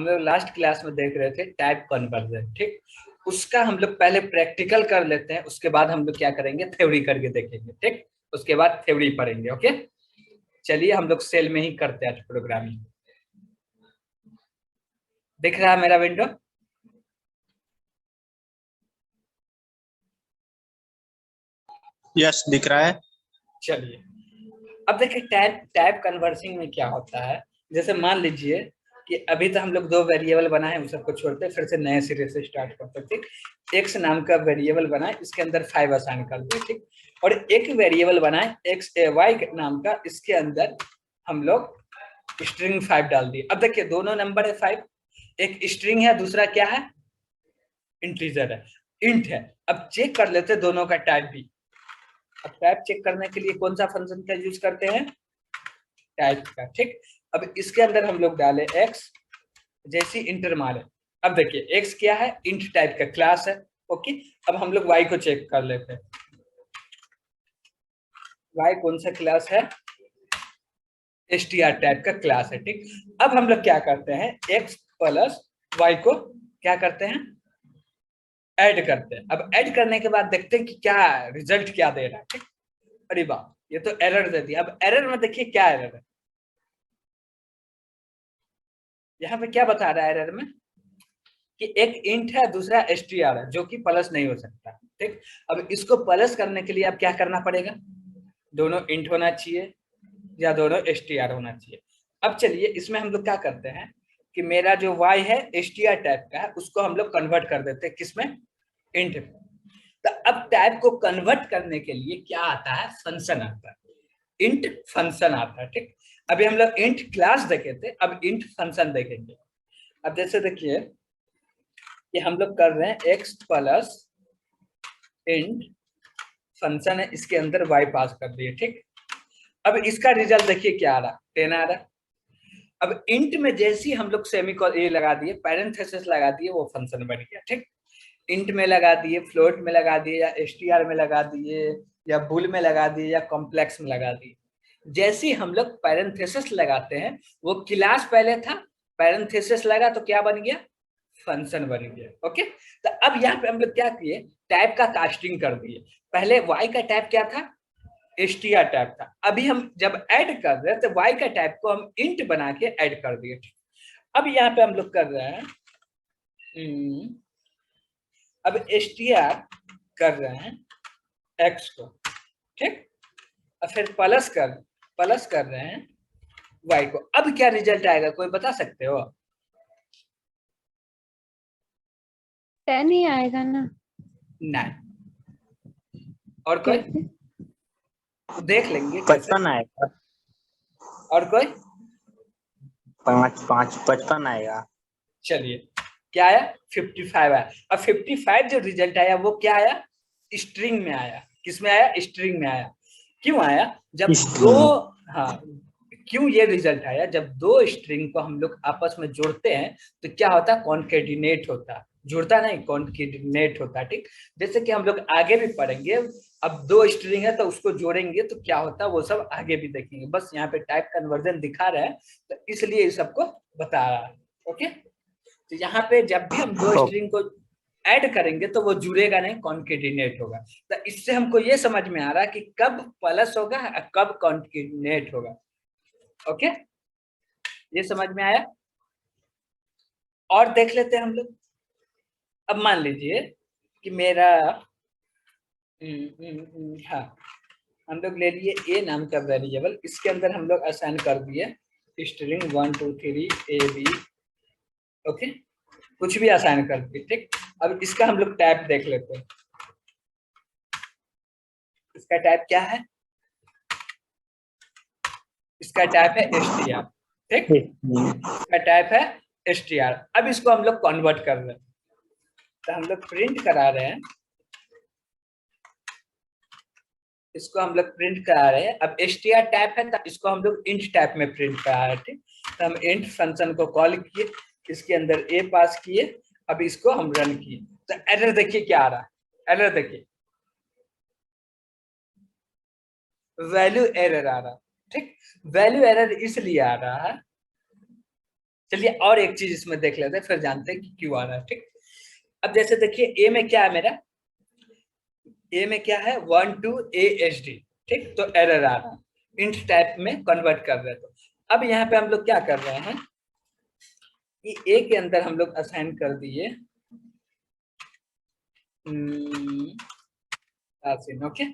हम लोग last class में देख रहे थे टाइप कन्वर्जन, ठीक। उसका हम लोग पहले प्रैक्टिकल कर लेते हैं, उसके बाद हम लोग क्या करेंगे, थ्योरी करके देखेंगे, ठीक। उसके बाद थ्योरी पढ़ेंगे, ओके। चलिए हम लोग सेल में ही करते हैं प्रोग्रामिंग। दिख रहा है मेरा विंडो? यस, दिख रहा है। चलिए अब देखिए टाइप कन्वर्सिंग में क्या होता है। जैसे मान लीजिए कि अभी तो हम लोग दो वेरिएबल बनाए, उन सबको छोड़ते फिर से नए सिरे से स्टार्ट करते हैं, ठीक। एक्स नाम का वेरिएबल बनाए, इसके अंदर 5 असाइन कर दे, ठीक। और एक वेरिएबल बनाए एक्स वाई नाम का, इसके अंदर हम लोग स्ट्रिंग 5 डाल दिए। अब देखिए दोनों नंबर है 5, एक स्ट्रिंग है, दूसरा क्या है, इंटीजर है, इंट है। अब चेक कर लेते दोनों का टाइप भी। अब टाइप चेक करने के लिए कौन सा फंक्शन का यूज करते हैं, टाइप का, ठीक। अब इसके अंदर हम लोग डाले एक्स, जैसी इंटर मारे। अब देखिए एक्स क्या है, इंट टाइप का क्लास है, ओके। अब हम लोग वाई को चेक कर लेते हैं, वाई कौन सा क्लास है, str टाइप का क्लास है, ठीक। अब हम लोग क्या करते हैं, x प्लस वाई को क्या करते हैं, ऐड करते हैं। अब ऐड करने के बाद देखते हैं कि क्या रिजल्ट क्या दे रहा है, ठीक। अरे वाह, ये तो एरर दे दिया। अब एरर में देखिए क्या एरर है, यहाँ पे क्या बता रहा है एरर में कि एक इंट है, दूसरा str है, जो कि प्लस नहीं हो सकता, ठीक। अब इसको प्लस करने के लिए अब क्या करना पड़ेगा, दोनों इंट होना चाहिए या दोनों str होना चाहिए। अब चलिए इसमें हम लोग क्या करते हैं कि मेरा जो y है str टाइप का है, उसको हम लोग कन्वर्ट कर देते हैं किसमें, इंट में। तो अब टाइप को कन्वर्ट करने के लिए क्या आता है, फंक्शन आता है, इंट फंक्शन आता है, ठीक। अभी हम लोग इंट क्लास देखे थे, अब इंट फंक्शन देखेंगे। अब जैसे देखिए कि हम लोग कर रहे हैं एक्स प्लस इंट फंक्शन है, इसके अंदर y पास कर दिए, ठीक। अब इसका रिजल्ट देखिए क्या आ रहा, 10 आ रहा। अब इंट में जैसे ही हम लोग सेमीकोलन ये लगा दिए, पैरेंथेसिस लगा दिए, वो फंक्शन बन गया, ठीक। इंट में लगा दिए, फ्लोट में लगा दिए, या str में लगा दिए, या बुल में लगा दिए, या कॉम्प्लेक्स में लगा दिए। जैसे ही हम लोग पैरेंथेसिस लगाते हैं, वो क्लास पहले था, पैरेंथेसिस लगा तो क्या बन गया, फंक्शन बन गया, ओके। तो अब यहाँ पे हम लोग क्या किए, टाइप का कास्टिंग कर दिए। पहले y का टाइप क्या था, str टाइप था। अभी हम जब ऐड कर रहे हैं तो y का टाइप को हम इंट बना के ऐड कर दिए। अब यहाँ पे हम लोग कर रहे हैं अब str कर रहे हैं x को, ठीक। और फिर प्लस कर रहे हैं y को। अब क्या रिजल्ट आएगा, कोई बता सकते हो? 10 ही आएगा ना? नहीं। और कोई कैसे? देख लेंगे कैसे। 55 आएगा। और कोई? 55 आएगा। चलिए क्या आया, 55 आया। अब 55 जो रिजल्ट आया वो क्या आया, स्ट्रिंग में आया। किस में आया, स्ट्रिंग में आया। क्यों आया, जब दो, हाँ, क्यों ये रिजल्ट आया, जब दो स्ट्रिंग को हम लोग आपस में जोड़ते हैं तो क्या होता है, कॉन्केटिनेट होता है, जुड़ता नहीं, कॉन्केटिनेट होता है, ठीक। जैसे कि हम लोग आगे भी पढ़ेंगे, अब दो स्ट्रिंग है तो उसको जोड़ेंगे तो क्या होता है, वो सब आगे भी देखेंगे। बस यहाँ पे टाइप कन्वर्जन दिखा रहा है तो इसलिए इस सबको बता रहा है, ओके। तो यहाँ पे जब भी हम दो स्ट्रिंग को ऐड करेंगे तो वो जुड़ेगा नहीं, कॉन्केटिनेट होगा। तो इससे हमको ये समझ में आ रहा है कि कब प्लस होगा और कब कॉन्केटिनेट होगा, ओके। ये समझ में आया? और देख लेते हैं हम लोग। अब मान लीजिए कि मेरा हाँ, हम लोग ले लिए ए नाम का वेरिएबल, इसके अंदर हम लोग असाइन कर दिए स्ट्रिंग 1 2 3 ए बी, ओके। कुछ भी असाइन कर दिए, ठीक। अब इसका हम लोग टाइप देख लेते हैं। इसका टाइप क्या है, इसका टाइप है str, ठीक। इसका टाइप है str। अब इसको हम लोग कन्वर्ट कर रहे हैं, तो हम लोग प्रिंट करा रहे हैं, इसको हम लोग प्रिंट करा रहे हैं। अब str टाइप है तो इसको हम लोग इंट टाइप में प्रिंट करा रहे हैं, ठीक। तो हम इंट फंक्शन को कॉल किए, इसके अंदर a पास किए, अब इसको हम रन किए तो एरर देखिए क्या आ रहा है, एरर देखिए, वैल्यू एरर आ रहा, ठीक। वैल्यू एरर इसलिए आ रहा है चलिए और एक चीज इसमें देख लेते हैं, फिर जानते हैं कि क्यों आ रहा है। ठीक, अब जैसे देखिए ए में क्या है मेरा, ए में क्या है 1 to ASD। ठीक, तो एरर आ रहा है, इंट टाइप में कन्वर्ट कर रहे हैं। तो अब यहाँ पे हम लोग क्या कर रहे हैं कि ए के अंदर हम लोग असाइन कर दिए ओके।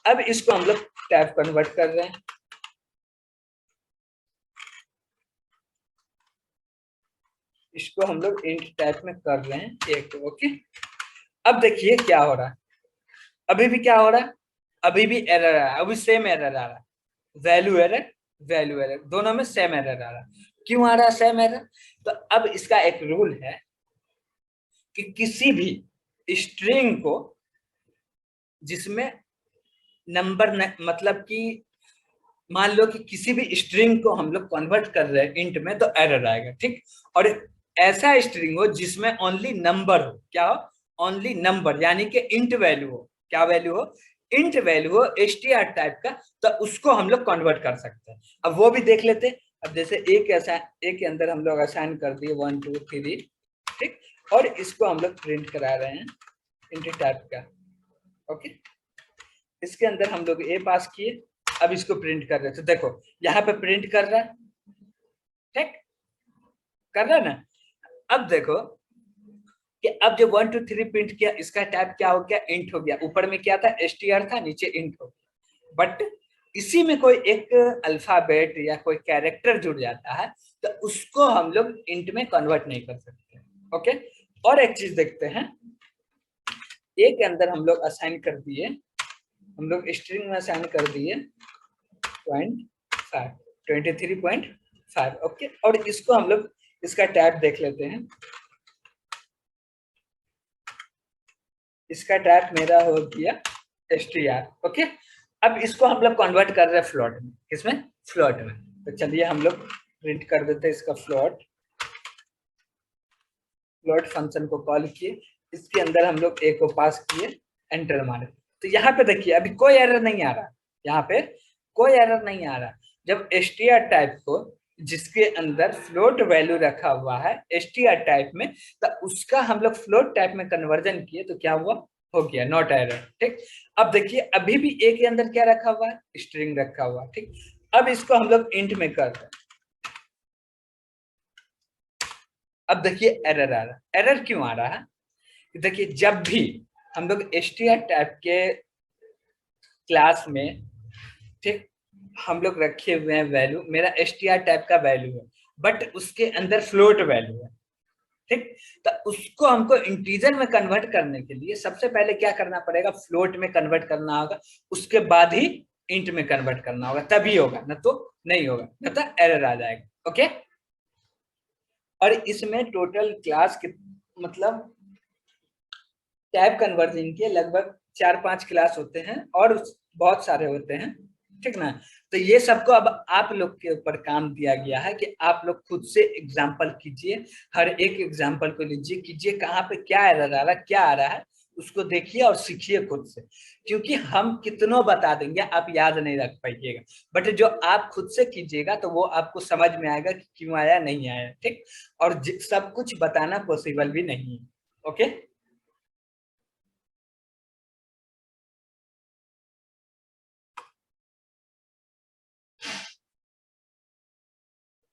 अब इसको हम लोग टाइप कन्वर्ट कर रहे हैं, इसको हम लोग इंट टाइप में कर रहे हैं एक, ओके। अब देखिए क्या हो रहा है, अभी भी क्या हो रहा है, अभी भी एरर आ रहा है, अभी सेम एरर आ रहा है, वैल्यू एरर वैल्यू एरर दोनों में सेम एरर आ रहा है। क्यों आ रहा है सेम एरर? तो अब इसका एक रूल है कि किसी भी स्ट्रिंग को जिसमें नंबर मतलब कि मान लो कि किसी भी स्ट्रिंग को हम लोग कन्वर्ट कर रहे हैं इंट में, तो एरर आएगा। ठीक, और ऐसा स्ट्रिंग हो जिसमें ओनली नंबर हो, क्या हो, ओनली नंबर, यानी कि इंट वैल्यू हो, क्या वैल्यू हो, इंट वैल्यू हो str टाइप का, तो उसको हम लोग कन्वर्ट कर सकते हैं। अब वो भी देख लेते हैं। अब जैसे एक के अंदर हम लोग असाइन कर दिए 1 2 3, ठीक, और इसको हम लोग प्रिंट करा रहे हैं इंट टाइप का, ओके। इसके अंदर हम लोग ए पास किए, अब इसको प्रिंट कर रहे हैं, तो देखो यहाँ पे प्रिंट कर रहा है, ठीक, कर रहा है ना। अब देखो कि अब जो 1 2 3 प्रिंट किया, इसका टाइप क्या हो गया, इंट हो गया। ऊपर में क्या था, str था, नीचे इंट हो गया। बट इसी में कोई एक अल्फाबेट या कोई कैरेक्टर जुड़ जाता है, तो उसको हम लोग इंट में कन्वर्ट नहीं कर सकते, ओके। और एक चीज देखते हैं, ए के अंदर हम लोग असाइन कर दिए, हम लोग स्ट्रिंग में असाइन कर दिए 0.5 23.5, ओके। और इसको हम लोग इसका टैग देख लेते हैं, इसका टैग मेरा हो गया str, ओके। अब इसको हम लोग कन्वर्ट कर रहे हैं फ्लोट में, किसमें, फ्लोट में। तो चलिए हम लोग प्रिंट कर देते हैं इसका फ्लोट फंक्शन को कॉल किए, इसके अंदर हम लोग ए को पास किए, एंटर मारे। तो यहाँ पे देखिए अभी कोई एरर नहीं आ रहा, यहाँ पे कोई एरर नहीं आ रहा। जब str टाइप को जिसके अंदर फ्लोट वैल्यू रखा हुआ है str टाइप में, तो उसका हम लोग फ्लोट टाइप में कन्वर्जन किए, तो क्या हुआ, हो गया नॉट एरर। ठीक, अब देखिए अभी भी ए के अंदर क्या रखा हुआ है, स्ट्रिंग रखा हुआ है। ठीक, अब इसको हम लोग इंट में कर रहे हैं, अब देखिए एरर आ रहा है। एरर क्यों आ रहा है, देखिए जब भी हम लोग str टाइप के क्लास में, ठीक, हम लोग रखे हुए हैं वैल्यू, मेरा str टाइप का वैल्यू है, बट उसके अंदर फ्लोट वैल्यू है, ठीक। तो उसको हमको इंटीजर में कन्वर्ट करने के लिए सबसे पहले क्या करना पड़ेगा, फ्लोट में कन्वर्ट करना होगा, उसके बाद ही इंट में कन्वर्ट करना होगा, तभी होगा, न तो नहीं होगा, न तो एरर आ जाएगा, ओके। और इसमें टोटल क्लास के मतलब टाइप कन्वर्जन के लगभग 4-5 क्लास होते हैं और बहुत सारे होते हैं, ठीक ना। तो ये सबको अब आप लोग के ऊपर काम दिया गया है कि आप लोग खुद से एग्जांपल कीजिए, हर एक एग्जांपल को लीजिए, कीजिए कहाँ पे क्या एरर आ रहा है, क्या आ रहा है, उसको देखिए और सीखिए खुद से। क्योंकि हम कितनों बता देंगे आप याद नहीं रख पाइएगा, बट जो आप खुद से कीजिएगा तो वो आपको समझ में आएगा कि क्यों आया, नहीं आया, ठीक। और सब कुछ बताना पॉसिबल भी नहीं है, ओके।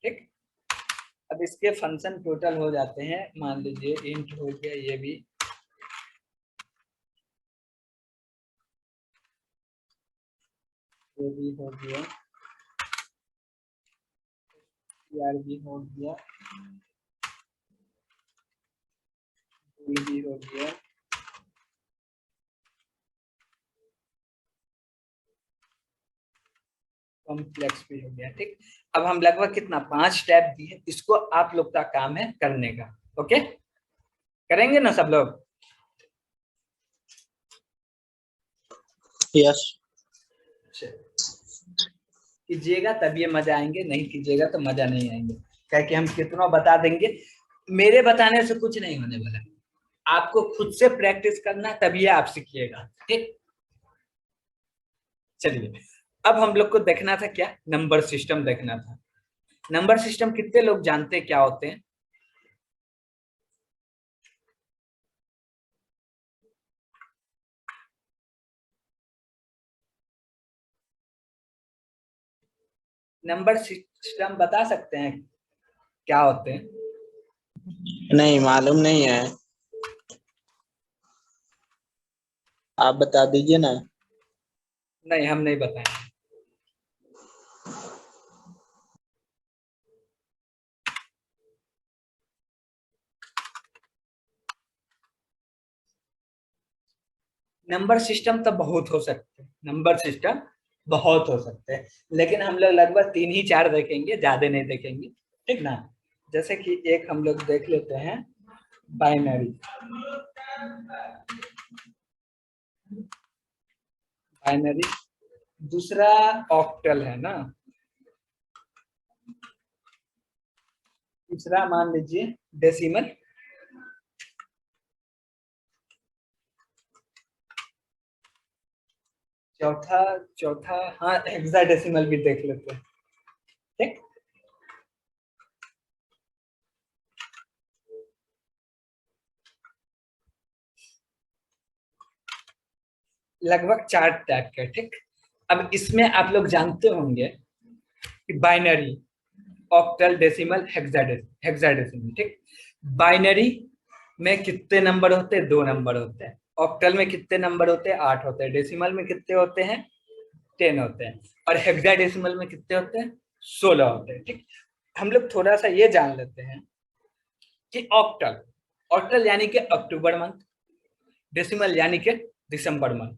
ठीक, अब इसके फंक्शन टोटल हो जाते हैं, मान लीजिए इंट हो गया, ये भी हो गया, यार भी हो गया, भी हो गया, कॉम्प्लेक्स भी हो गया, ठीक। अब हम लगभग कितना 5 टैब दिए, इसको आप लोग का काम है करने का, ओके। करेंगे ना सब लोग, यस कीजिएगा तभी मजा आएंगे, नहीं कीजिएगा तो मजा नहीं आएंगे। क्या कि हम कितना बता देंगे, मेरे बताने से कुछ नहीं होने वाला, आपको खुद से प्रैक्टिस करना, तभी आप सीखिएगा, ठीक। चलिए अब हम लोग को देखना था क्या, नंबर सिस्टम देखना था। नंबर सिस्टम कितने लोग जानते हैं क्या होते हैं? नंबर सिस्टम बता सकते हैं क्या होते हैं? नहीं मालूम नहीं है, आप बता दीजिए ना। नहीं, हम नहीं बताएंगे। नंबर सिस्टम तो बहुत हो सकते हैं, नंबर सिस्टम बहुत हो सकते हैं, लेकिन हम लोग लगभग 3 ही 4 देखेंगे, ज्यादा नहीं देखेंगे, ठीक ना। जैसे कि एक हम लोग देख लेते हैं बाइनरी। बाइनरी, दूसरा ऑक्टल है ना, तीसरा मान लीजिए डेसिमल, चौथा चौथा हाँ हेक्साडेसिमल भी देख लेते हैं, ठीक। लगभग 4 टाइप के, ठीक। अब इसमें आप लोग जानते होंगे कि बाइनरी, ऑक्टल, डेसिमल, हेक्साडेसिमल, ठीक। बाइनरी में कितने नंबर होते हैं? 2 नंबर होते हैं। ऑक्टल में कितने नंबर होते हैं? 8 होते हैं। डेसिमल में कितने होते हैं? 10 होते हैं। और हेक्साडेसिमल में कितने होते हैं? 16 होते हैं, ठीक। हम लोग थोड़ा सा ये जान लेते हैं कि ऑक्टल, ऑक्टल यानी कि अक्टूबर मंथ, डेसिमल यानी कि दिसंबर मंथ।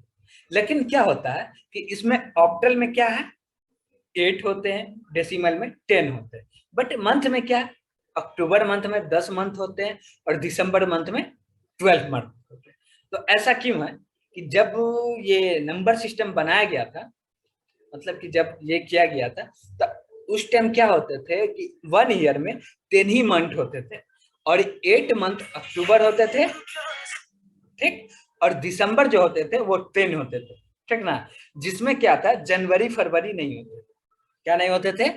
लेकिन क्या होता है कि इसमें ऑक्टल में क्या है? 8 होते हैं, डेसिमल में 10 होते हैं। बट मंथ में क्या है? अक्टूबर मंथ में 10 मंथ होते हैं और दिसंबर मंथ में 12 मंथ होते हैं। तो ऐसा क्यों है कि जब ये नंबर सिस्टम बनाया गया था, मतलब कि जब ये किया गया था, तो उस टाइम क्या होते थे कि 1 ईयर में 10 ही मंथ होते थे और 8 मंथ अक्टूबर होते थे, ठीक। और दिसंबर जो होते थे वो 10 होते थे, ठीक ना। जिसमें क्या था, जनवरी फरवरी नहीं होते। क्या नहीं होते थे?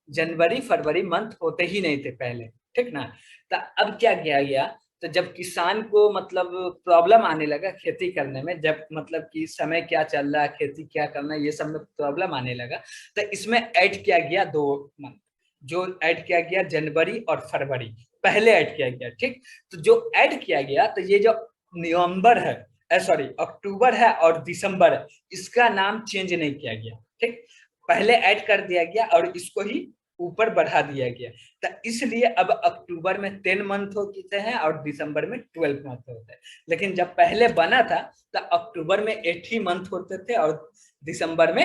जनवरी फरवरी मंथ होते ही नहीं थे पहले, ठीक ना। तो अब क्या किया गया, तो जब किसान को मतलब प्रॉब्लम आने लगा खेती करने में, जब मतलब कि समय क्या चल रहा है, खेती क्या करना है, ये सब में प्रॉब्लम आने लगा, तो इसमें ऐड किया गया 2 मंथ। जो ऐड किया गया जनवरी और फरवरी पहले ऐड किया गया, ठीक। तो जो ऐड किया गया, तो ये जो नवंबर है, सॉरी अक्टूबर है और दिसंबर है, इसका नाम चेंज नहीं किया गया, ठीक। पहले ऐड कर दिया गया और इसको ही ऊपर बढ़ा दिया गया। तो इसलिए अब अक्टूबर में 10 मंथ होते हैं और दिसंबर में 12 मंथ होते हैं। लेकिन जब पहले बना था तो अक्टूबर में 8 ही मंथ होते थे और दिसंबर में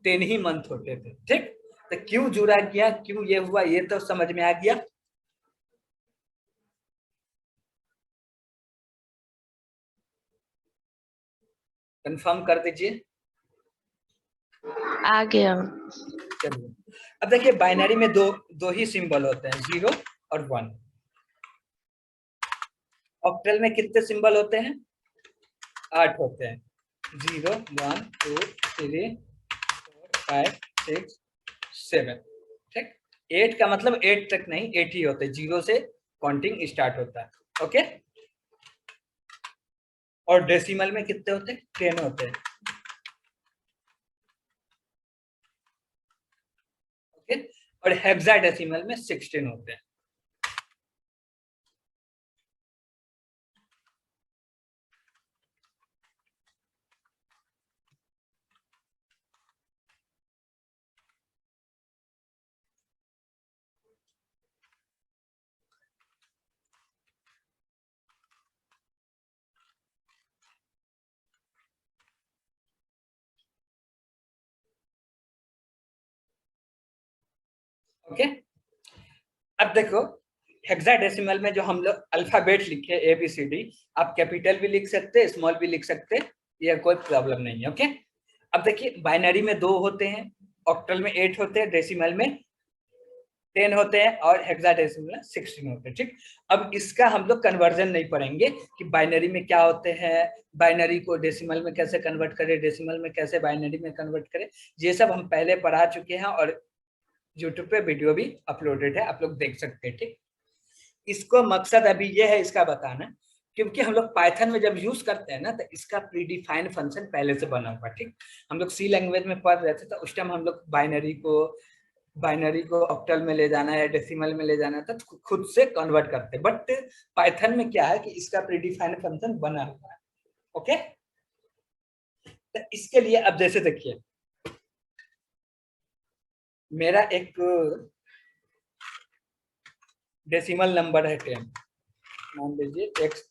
10 ही मंथ होते थे, ठीक। तो क्यों जुड़ा गया, क्यों ये हुआ, ये तो समझ में आ गया। कंफर्म कर दीजिए। आ गया। चलिए, अब देखिए बाइनरी में दो दो ही सिंबल होते हैं, 0 और 1। ऑक्टल में कितने सिंबल होते हैं? 8 होते हैं, 0 1 2 3 4 5 6 7, ठीक। 8 का मतलब 8 तक नहीं, 8 ही होते हैं, 0 से काउंटिंग स्टार्ट होता है, ओके। और डेसिमल में कितने होते हैं? 10 होते हैं, ओके। और हेक्साडेसिमल में 16 होते हैं। ओके, अब देखो हेक्साडेसिमल में जो हम लोग अल्फाबेट लिखे ए बी सी डी, आप कैपिटल भी लिख सकते हैं, स्मॉल भी लिख सकते हैं, ये कोई प्रॉब्लम नहीं है, ओके। अब देखिए बाइनरी में 2 होते हैं, ऑक्टल में 8 होते हैं, डेसिमल में 10 होते हैं और हेक्साडेसिमल में 16 होते हैं। ठीक, अब इसका हम लोग कन्वर्जन नहीं पढ़ेंगे कि बाइनरी में क्या होते हैं, बाइनरी को डेसिमल में कैसे कन्वर्ट करें, डेसिमल में कैसे बाइनरी में कन्वर्ट करें, ये सब हम पहले पढ़ा चुके हैं और यूट्यूब पे वीडियो भी अपलोडेड है, आप लोग देख सकते हैं। ठीक, इसको मकसद अभी ये है इसका बताना, क्योंकि हम लोग पाइथन में जब यूज करते हैं ना तो इसका प्रीडिफाइंड फंक्शन पहले से बना हुआ। ठीक, हम लोग सी लैंग्वेज में पढ़ रहे थे तो उस टाइम हम लोग बाइनरी को ऑक्टल में ले जाना है, डेसिमल में ले जाना था, तो खुद से कन्वर्ट करते हैं। बट पाइथन में क्या है कि इसका प्रीडिफाइंड फंक्शन बना हुआ है। ओके, तो इसके लिए अब जैसे देखिए, मेरा एक डेसिमल नंबर है 10, मान लीजिए x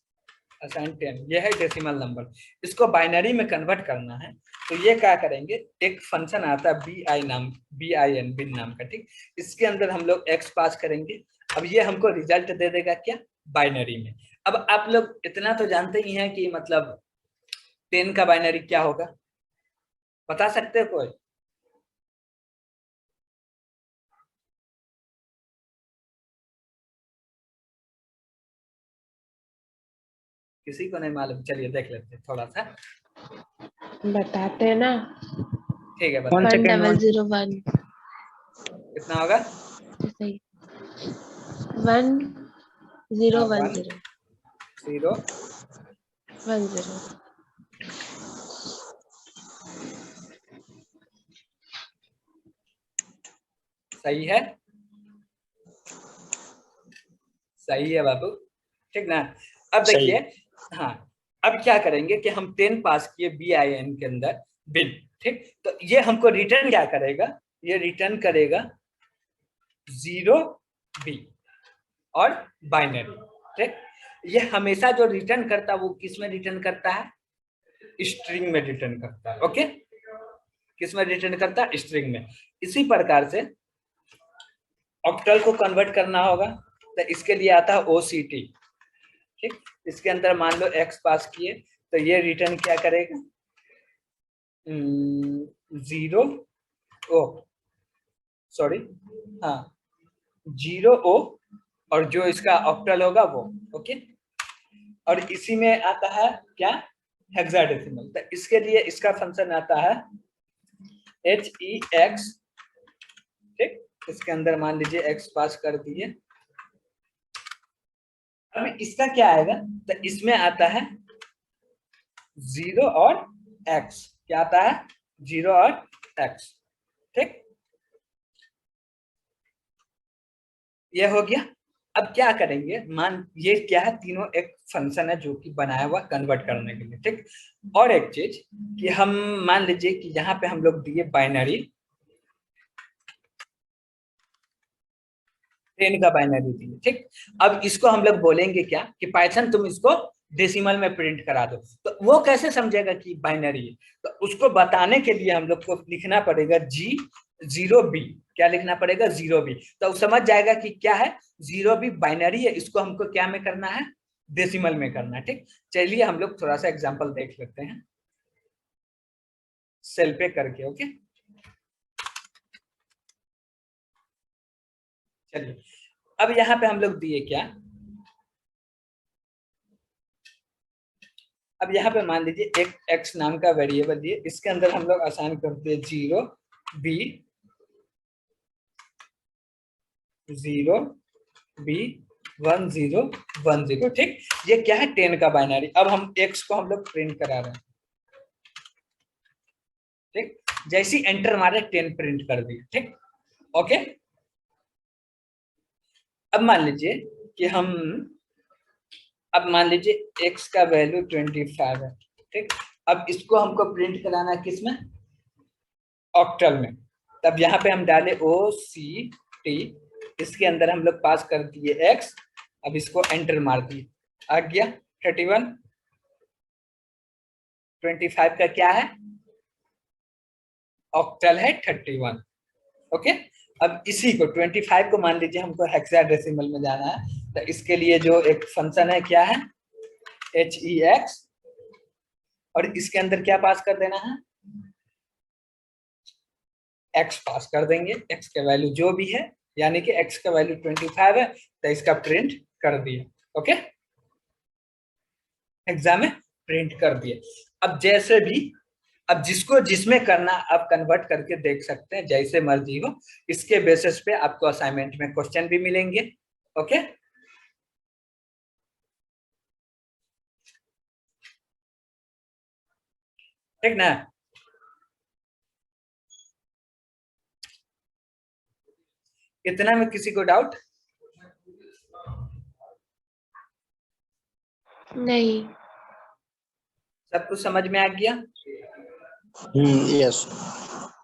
असाइन 10, ये है डेसिमल नंबर। इसको बाइनरी में कन्वर्ट करना है तो ये क्या करेंगे, एक फंक्शन आता है bin बिन नाम का। ठीक, इसके अंदर हम लोग x पास करेंगे। अब ये हमको रिजल्ट दे देगा क्या, बाइनरी में। अब आप लोग इतना तो जानते ही हैं कि मतलब 10 का बाइनरी क्या होगा, बता सकते हो कोई? किसी को नहीं मालूम? चलिए देख लेते हैं थोड़ा सा, बताते हैं ना। ठीक है वन बताइए। 1001 कितना होगा? सही 1010 0 10 सही है, सही है बाबू, ठीक ना। अब सही। देखिए, हाँ, अब क्या करेंगे कि हम 10 पास किए bin के अंदर बिन। ठीक, तो ये हमको रिटर्न क्या करेगा, ये रिटर्न करेगा 0 b और बाइनरी। ठीक, ये हमेशा जो रिटर्न करता है वो किस में रिटर्न करता है, स्ट्रिंग में रिटर्न करता है। ओके, किस में रिटर्न करता है, स्ट्रिंग में। इसी प्रकार से ऑक्टल को कन्वर्ट करना होगा तो इसके लिए आता है OCT। ठीक, इसके अंदर मान लो x पास किए तो ये रिटर्न क्या करेगा, 0 ओ सॉरी, हाँ 0 o और जो इसका ऑक्टल होगा वो। ओके, और इसी में आता है क्या, हेक्साडेसिमल। तो इसके लिए इसका फंक्शन आता है HEX। ठीक, इसके अंदर मान लीजिए x पास कर दिए। अब इसका क्या आएगा, तो इसमें आता है 0 और x, क्या आता है 0 और x। ठीक, ये हो गया। अब क्या करेंगे, मान ये क्या है, तीनों एक फंक्शन है जो कि बनाया हुआ कन्वर्ट करने के लिए। ठीक, और एक चीज कि हम मान लीजिए कि यहाँ पे हम लोग दिए बाइनरी 10 का बाइनरी दिए। ठीक, अब इसको हम लोग बोलेंगे क्या कि पाइथन तुम इसको डेसिमल में प्रिंट करा दो, तो वो कैसे समझेगा कि बाइनरी है, तो उसको बताने के लिए हम लोग को लिखना पड़ेगा G0b। क्या लिखना पड़ेगा, 0b, तो समझ जाएगा कि क्या है 0b बाइनरी है, इसको हमको क्या में करना है, डेसिमल में करना है। ठीक, चलिए हम लोग थोड़ा सा एग्जांपल देख लेते हैं सेल पे करके। ओके, चलिए अब यहाँ पे हम लोग दिए क्या, अब यहाँ पे मान लीजिए एक x नाम का वेरिएबल दिए, इसके अंदर हम लोग असाइन करते हैं 0 b 1 0 1 0। ठीक, ये क्या है 10 का बाइनरी। अब हम x को हम लोग प्रिंट करा रहे हैं। ठीक, जैसी एंटर मारे 10 प्रिंट कर दिए। ठीक, ओके, अब मान लीजिए कि हम, अब मान लीजिए x का वैल्यू 25 है। ठीक, अब इसको हमको प्रिंट कराना है किसमें, ऑक्टल में। तब यहाँ पे हम डाले OCT, इसके अंदर हम लोग पास कर दिए x। अब इसको एंटर मार दिए, आ गया 31। 25 का क्या है, ऑक्टल है 31। ओके, अब इसी को 25 को मान लीजिए हमको हेक्साडेसिमल में जाना है, तो इसके लिए जो एक फंक्शन है क्या है, HEX, और इसके अंदर क्या पास कर देना है, x पास कर देंगे। x के वैल्यू जो भी है यानी कि x का वैल्यू 25 है, तो इसका प्रिंट कर दिया। ओके, एग्जाम में प्रिंट कर दिए। अब जैसे भी, अब जिसको जिसमें करना आप कन्वर्ट करके देख सकते हैं, जैसे मर्जी हो। इसके बेसिस पे आपको असाइनमेंट में क्वेश्चन भी मिलेंगे। ओके, ठीक ना? इतना में किसी को डाउट? नहीं। सब कुछ समझ में आ गया? यस।